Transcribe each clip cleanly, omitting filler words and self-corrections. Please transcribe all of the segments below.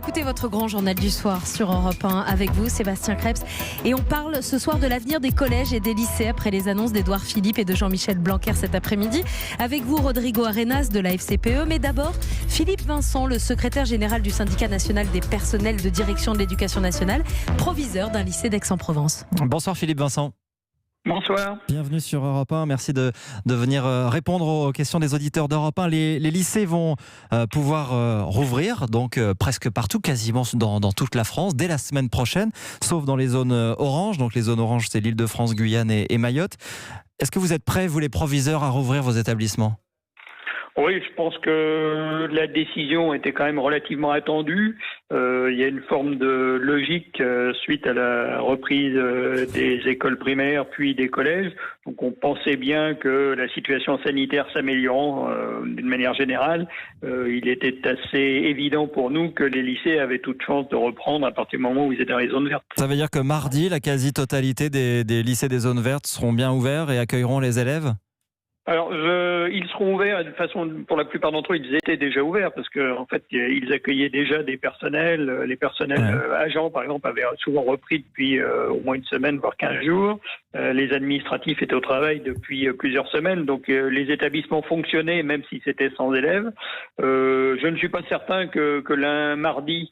écoutez votre grand journal du soir sur Europe 1 avec vous, Sébastien Krebs. Et on parle ce soir de l'avenir des collèges et des lycées après les annonces d'Édouard Philippe et de Jean-Michel Blanquer cet après-midi. Avec vous, Rodrigo Arenas de la FCPE. Mais d'abord, Philippe Vincent, le secrétaire général du syndicat national des personnels de direction de l'éducation nationale, proviseur d'un lycée d'Aix-en-Provence. Bonsoir Philippe Vincent. Bonsoir. Bienvenue sur Europe 1. Merci de venir répondre aux questions des auditeurs d'Europe 1. Les lycées vont pouvoir rouvrir, donc presque partout, quasiment dans toute la France, dès la semaine prochaine, sauf dans les zones oranges. Donc les zones oranges, c'est l'Île-de-France, Guyane et Mayotte. Est-ce que vous êtes prêts, vous les proviseurs, à rouvrir vos établissements ? Oui, je pense que la décision était quand même relativement attendue. Il y a une forme de logique suite à la reprise des écoles primaires puis des collèges. Donc on pensait bien que la situation sanitaire s'améliorant d'une manière générale, il était assez évident pour nous que les lycées avaient toute chance de reprendre à partir du moment où ils étaient dans les zones vertes. Ça veut dire que mardi, la quasi-totalité des lycées des zones vertes seront bien ouverts et accueilleront les élèves ? Alors, ils seront ouverts de façon, pour la plupart d'entre eux, ils étaient déjà ouverts parce que, en fait, ils accueillaient déjà des personnels. Les personnels agents, par exemple, avaient souvent repris depuis au moins une semaine, voire 15 jours. Les administratifs étaient au travail depuis plusieurs semaines. Donc, les établissements fonctionnaient, même si c'était sans élèves. Je ne suis pas certain que mardi,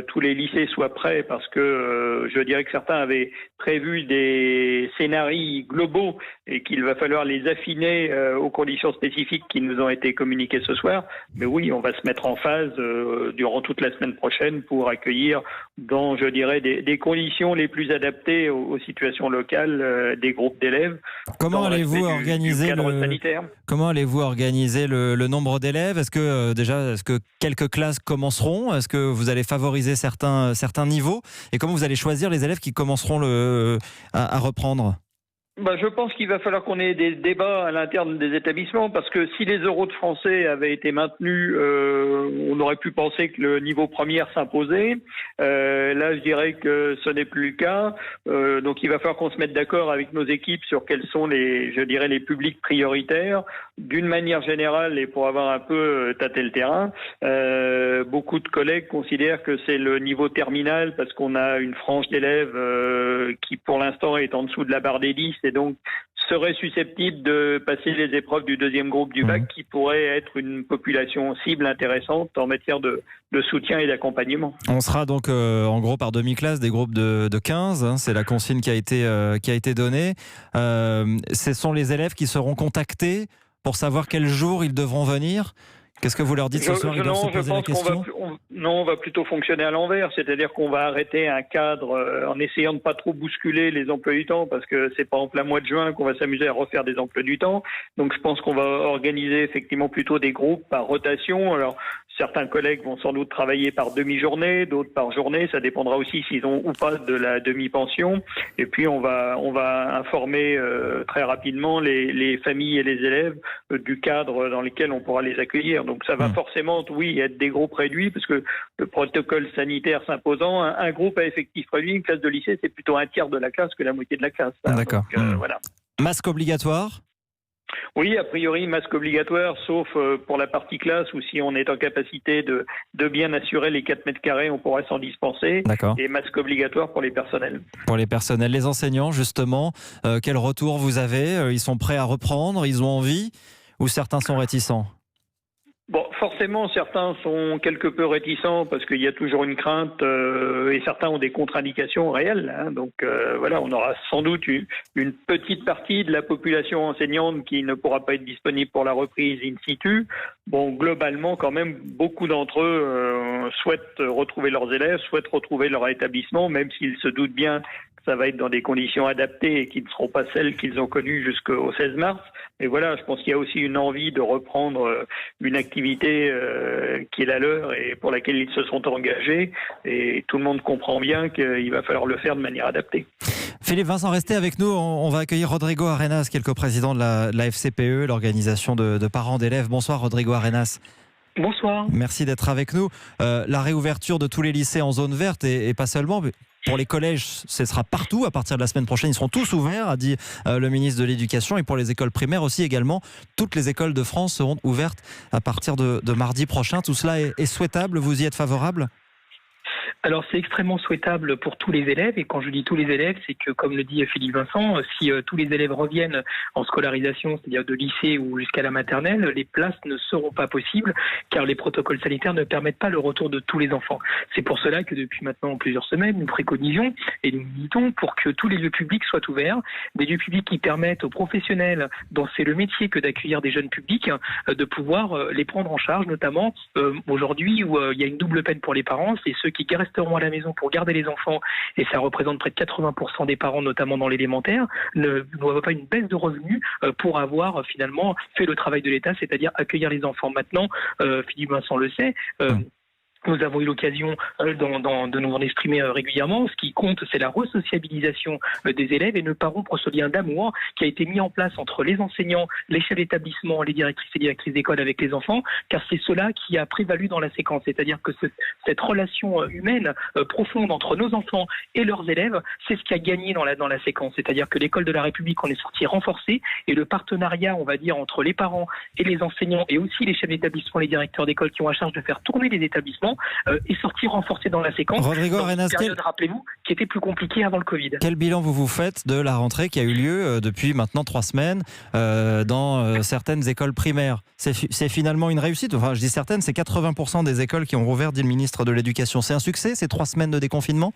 tous les lycées soient prêts parce que je dirais que certains avaient prévu des scénarios globaux et qu'il va falloir les affiner aux conditions spécifiques qui nous ont été communiquées ce soir. Mais oui, on va se mettre en phase durant toute la semaine prochaine pour accueillir dans, je dirais, des conditions les plus adaptées aux situations locales des groupes d'élèves. Comment allez-vous organiser le nombre d'élèves ? Est-ce que quelques classes commenceront ? Est-ce que vous allez favoriser certains niveaux ? Et comment vous allez choisir les élèves qui commenceront à reprendre ? Je pense qu'il va falloir qu'on ait des débats à l'interne des établissements parce que si les euros de français avaient été maintenus, on aurait pu penser que le niveau première s'imposait. Là, je dirais que ce n'est plus le cas. Donc, il va falloir qu'on se mette d'accord avec nos équipes sur quels sont les publics prioritaires. D'une manière générale, et pour avoir un peu tâté le terrain, beaucoup de collègues considèrent que c'est le niveau terminal parce qu'on a une frange d'élèves qui, pour l'instant, est en dessous de la barre des 10 et donc serait susceptible de passer les épreuves du deuxième groupe du bac qui pourrait être une population cible intéressante en matière de soutien et d'accompagnement. On sera donc en gros par demi-classe, des groupes de 15, hein, c'est la consigne qui a été donnée. Ce sont les élèves qui seront contactés pour savoir quel jour ils devront venir. Qu'est-ce que vous leur dites ce soir ? Ils doivent se poser la question ? On va plutôt fonctionner à l'envers, c'est-à-dire qu'on va arrêter un cadre en essayant de pas trop bousculer les emplois du temps, parce que c'est pas en plein mois de juin qu'on va s'amuser à refaire des emplois du temps. Donc je pense qu'on va organiser effectivement plutôt des groupes par rotation. Alors certains collègues vont sans doute travailler par demi-journée, d'autres par journée. Ça dépendra aussi s'ils ont ou pas de la demi-pension. Et puis on va informer très rapidement les familles et les élèves du cadre dans lequel on pourra les accueillir. Donc ça va forcément, oui, être des groupes réduits parce que le protocole sanitaire s'imposant, un groupe à effectif réduit, une classe de lycée, c'est plutôt un tiers de la classe que la moitié de la classe. D'accord. Donc, voilà. Masque obligatoire ? Oui, a priori, masque obligatoire, sauf pour la partie classe où si on est en capacité de bien assurer les 4 mètres carrés, on pourra s'en dispenser. D'accord. Et masque obligatoire pour les personnels. Pour les personnels. Les enseignants, justement, quel retour vous avez ? Ils sont prêts à reprendre ? Ils ont envie ? Ou certains sont réticents ? Bon, forcément, certains sont quelque peu réticents parce qu'il y a toujours une crainte et certains ont des contre-indications réelles. Donc voilà, on aura sans doute une petite partie de la population enseignante qui ne pourra pas être disponible pour la reprise in situ. Bon, globalement, quand même, beaucoup d'entre eux souhaitent retrouver leurs élèves, souhaitent retrouver leur établissement, même s'ils se doutent bien que ça va être dans des conditions adaptées et qui ne seront pas celles qu'ils ont connues jusqu'au 16 mars. Mais voilà, je pense qu'il y a aussi une envie de reprendre une activité qui est la leur et pour laquelle ils se sont engagés. Et tout le monde comprend bien qu'il va falloir le faire de manière adaptée. Philippe Vincent, restez avec nous. On va accueillir Rodrigo Arenas, qui est le coprésident de la FCPE, l'organisation de parents d'élèves. Bonsoir Rodrigo Arenas. Bonsoir. Merci d'être avec nous. La réouverture de tous les lycées en zone verte et pas seulement, mais pour les collèges, ce sera partout. À partir de la semaine prochaine, ils seront tous ouverts, a dit le ministre de l'Éducation. Et pour les écoles primaires aussi également, toutes les écoles de France seront ouvertes à partir de mardi prochain. Tout cela est souhaitable. Vous y êtes favorable ? Alors c'est extrêmement souhaitable pour tous les élèves, et quand je dis tous les élèves, c'est que comme le dit Philippe Vincent, si tous les élèves reviennent en scolarisation, c'est-à-dire de lycée ou jusqu'à la maternelle, les places ne seront pas possibles car les protocoles sanitaires ne permettent pas le retour de tous les enfants. C'est pour cela que depuis maintenant plusieurs semaines, nous préconisons et nous militons pour que tous les lieux publics soient ouverts, des lieux publics qui permettent aux professionnels dont c'est le métier que d'accueillir des jeunes publics de pouvoir les prendre en charge, notamment aujourd'hui où il y a une double peine pour les parents, c'est ceux qui resteront à la maison pour garder les enfants, et ça représente près de 80% des parents, notamment dans l'élémentaire, ne voient pas une baisse de revenus pour avoir finalement fait le travail de l'État, c'est-à-dire accueillir les enfants. Maintenant, Philippe Vincent le sait, nous avons eu l'occasion de nous en exprimer régulièrement. Ce qui compte, c'est la resociabilisation des élèves et ne pas rompre ce lien d'amour qui a été mis en place entre les enseignants, les chefs d'établissement, les directrices et directrices d'école avec les enfants, car c'est cela qui a prévalu dans la séquence. C'est-à-dire que cette relation humaine profonde entre nos enfants et leurs élèves, c'est ce qui a gagné dans la séquence. C'est-à-dire que l'école de la République en est sortie renforcée, et le partenariat, on va dire, entre les parents et les enseignants et aussi les chefs d'établissement, les directeurs d'école qui ont à charge de faire tourner les établissements, est sorti renforcé dans la séquence. Rodrigo Arenas, période, rappelez-vous, qui était plus compliquée avant le Covid. Quel bilan vous faites de la rentrée qui a eu lieu depuis maintenant 3 semaines dans certaines écoles primaires? C'est finalement une réussite. Enfin, je dis certaines, c'est 80% des écoles qui ont rouvert, dit le ministre de l'Éducation. C'est un succès, ces 3 semaines de déconfinement?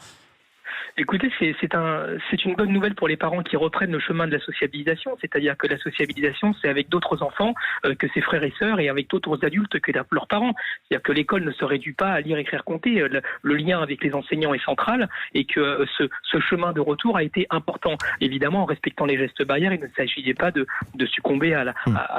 Écoutez, c'est une bonne nouvelle pour les parents qui reprennent le chemin de la sociabilisation, c'est-à-dire que la sociabilisation, c'est avec d'autres enfants que ses frères et sœurs, et avec d'autres adultes que leurs parents. C'est-à-dire que l'école ne se réduit pas à lire, écrire, compter. Le lien avec les enseignants est central, et que ce chemin de retour a été important. Évidemment, en respectant les gestes barrières, il ne s'agissait pas de succomber à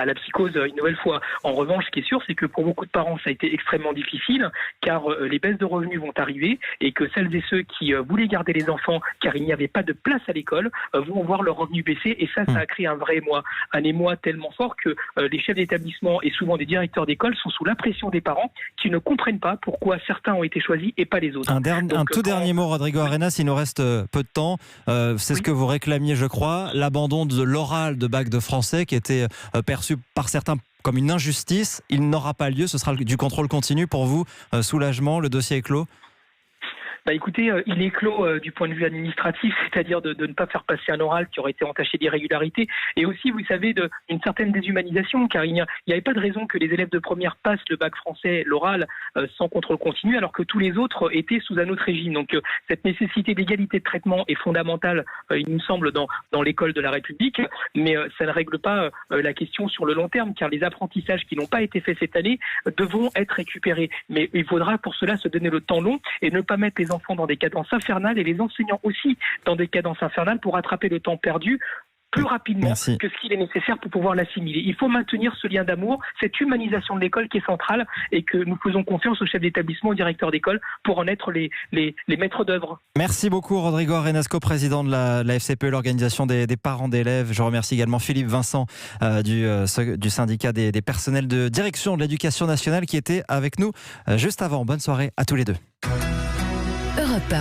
la psychose une nouvelle fois. En revanche, ce qui est sûr, c'est que pour beaucoup de parents, ça a été extrêmement difficile, car les baisses de revenus vont arriver, et que celles et ceux qui voulaient garder les enfants, car il n'y avait pas de place à l'école, vont voir leurs revenus baisser, et ça a créé un vrai émoi. Un émoi tellement fort que les chefs d'établissement et souvent des directeurs d'école sont sous la pression des parents qui ne comprennent pas pourquoi certains ont été choisis et pas les autres. Un tout dernier mot, Rodrigo Arenas, il nous reste peu de temps. C'est ce que vous réclamiez, je crois, l'abandon de l'oral de bac de français qui était perçu par certains comme une injustice. Il n'aura pas lieu, ce sera du contrôle continu pour vous. Soulagement, le dossier est clos? Écoutez, il est clos du point de vue administratif, c'est-à-dire de ne pas faire passer un oral qui aurait été entaché d'irrégularité, et aussi, vous savez, d'une certaine déshumanisation, car il n'y avait pas de raison que les élèves de première passent le bac français, l'oral, sans contrôle continu, alors que tous les autres étaient sous un autre régime. Donc cette nécessité d'égalité de traitement est fondamentale, il nous semble, dans l'école de la République, mais ça ne règle pas la question sur le long terme, car les apprentissages qui n'ont pas été faits cette année devront être récupérés. Mais il faudra pour cela se donner le temps long et ne pas mettre les enfants dans des cadences infernales, et les enseignants aussi dans des cadences infernales, pour rattraper le temps perdu plus rapidement que ce qu'il est nécessaire pour pouvoir l'assimiler. Il faut maintenir ce lien d'amour, cette humanisation de l'école qui est centrale, et que nous faisons confiance aux chefs d'établissement, aux directeurs d'école pour en être les maîtres d'œuvre. Merci beaucoup Rodrigo Arenas, président de la FCPE, l'organisation des parents d'élèves. Je remercie également Philippe Vincent du syndicat des personnels de direction de l'éducation nationale qui était avec nous juste avant. Bonne soirée à tous les deux.